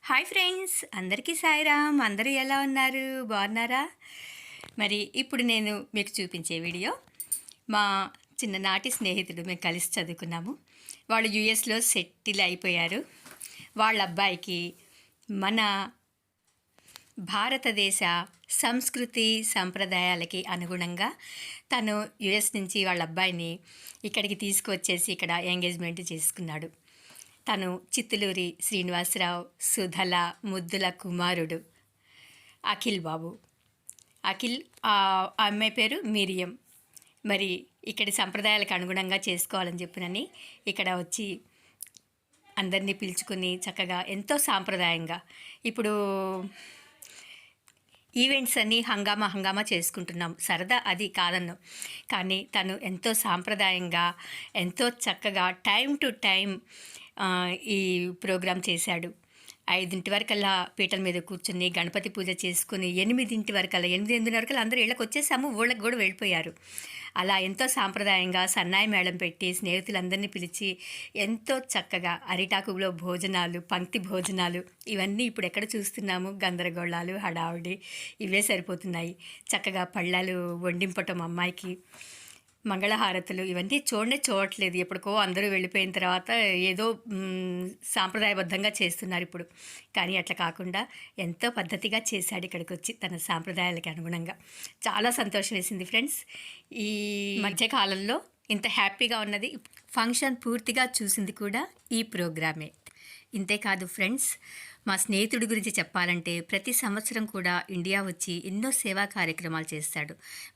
Hi friends, అందరికీ సాయిరామ్. అందరూ ఎలా ఉన్నారు? బాగున్నారా? మరి ఇప్పుడు నేను మీకు చూపించే వీడియో మా చిన్ననాటి స్నేహితుడు, మేము కలిసి చదువుకున్నాము. వాళ్ళు యుఎస్లో సెటిల్ అయిపోయారు. వాళ్ళ అబ్బాయికి మన భారతదేశ సంస్కృతి సంప్రదాయాలకి అనుగుణంగా తను యుఎస్ నుంచి వాళ్ళ అబ్బాయిని ఇక్కడికి తీసుకువచ్చేసి ఇక్కడ ఎంగేజ్మెంట్ చేసుకున్నాడు. తను చిత్తులూరి శ్రీనివాసరావు సుధల ముద్దుల కుమారుడు అఖిల్ బాబు. అఖిల్ ఆ అమ్మాయి పేరు మిరియం. మరి ఇక్కడి సంప్రదాయాలకు అనుగుణంగా చేసుకోవాలని చెప్పినని ఇక్కడ వచ్చి అందరినీ పిలుచుకుని చక్కగా ఎంతో సాంప్రదాయంగా ఇప్పుడు ఈవెంట్స్ అన్నీ హంగామా చేసుకుంటున్నాం. సరదా అది కాదన్ను, కానీ తను ఎంతో సాంప్రదాయంగా ఎంతో చక్కగా టైం టు టైం ఈ ప్రోగ్రాం చేశాడు. 5 వరకల్లా పీటల మీద కూర్చుని గణపతి పూజ చేసుకుని 8 వరకల్లా 8:30 వరకల్లా అందరూ ఇళ్ళకి వచ్చేసాము, ఊళ్ళకి కూడా వెళ్ళిపోయారు. అలా ఎంతో సాంప్రదాయంగా సన్నాయి మేళం పెట్టి స్నేహితులందరినీ పిలిచి ఎంతో చక్కగా అరిటాకులో భోజనాలు, పంక్తి భోజనాలు ఇవన్నీ ఇప్పుడు ఎక్కడ చూస్తున్నాము? గందరగోళాలు, హడావుడి ఇవే సరిపోతున్నాయి. చక్కగా పళ్ళాలు వండింపటం, అమ్మాయికి మంగళహారతులు ఇవన్నీ చూడట్లేదు. ఎప్పటికో అందరూ వెళ్ళిపోయిన తర్వాత ఏదో సాంప్రదాయబద్ధంగా చేస్తున్నారు ఇప్పుడు. కానీ అట్లా కాకుండా ఎంతో పద్ధతిగా చేశాడు ఇక్కడికి వచ్చి తన సాంప్రదాయాలకి అనుగుణంగా. చాలా సంతోషం వేసింది ఫ్రెండ్స్. ఈ మధ్యకాలంలో ఇంత హ్యాపీగా ఉన్నది, ఫంక్షన్ పూర్తిగా చూసింది కూడా ఈ ప్రోగ్రామే. ఇంతేకాదు ఫ్రెండ్స్, మా స్నేహితుడి గురించి చెప్పాలంటే ప్రతి సంవత్సరం కూడా ఇండియా వచ్చి ఎన్నో సేవా కార్యక్రమాలు చేస్తాడు.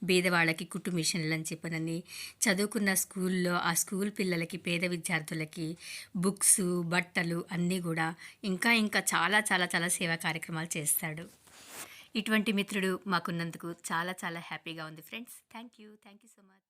బీదవాళ్ళకి కుట్టు మిషన్లు అని చెప్పనని, చదువుకున్న స్కూల్లో ఆ స్కూల్ పిల్లలకి, పేద విద్యార్థులకి బుక్స్, బట్టలు అన్నీ కూడా ఇంకా చాలా చాలా చాలా సేవా కార్యక్రమాలు చేస్తాడు. ఇటువంటి మిత్రుడు మాకున్నందుకు చాలా చాలా హ్యాపీగా ఉంది friends. Thank you so much.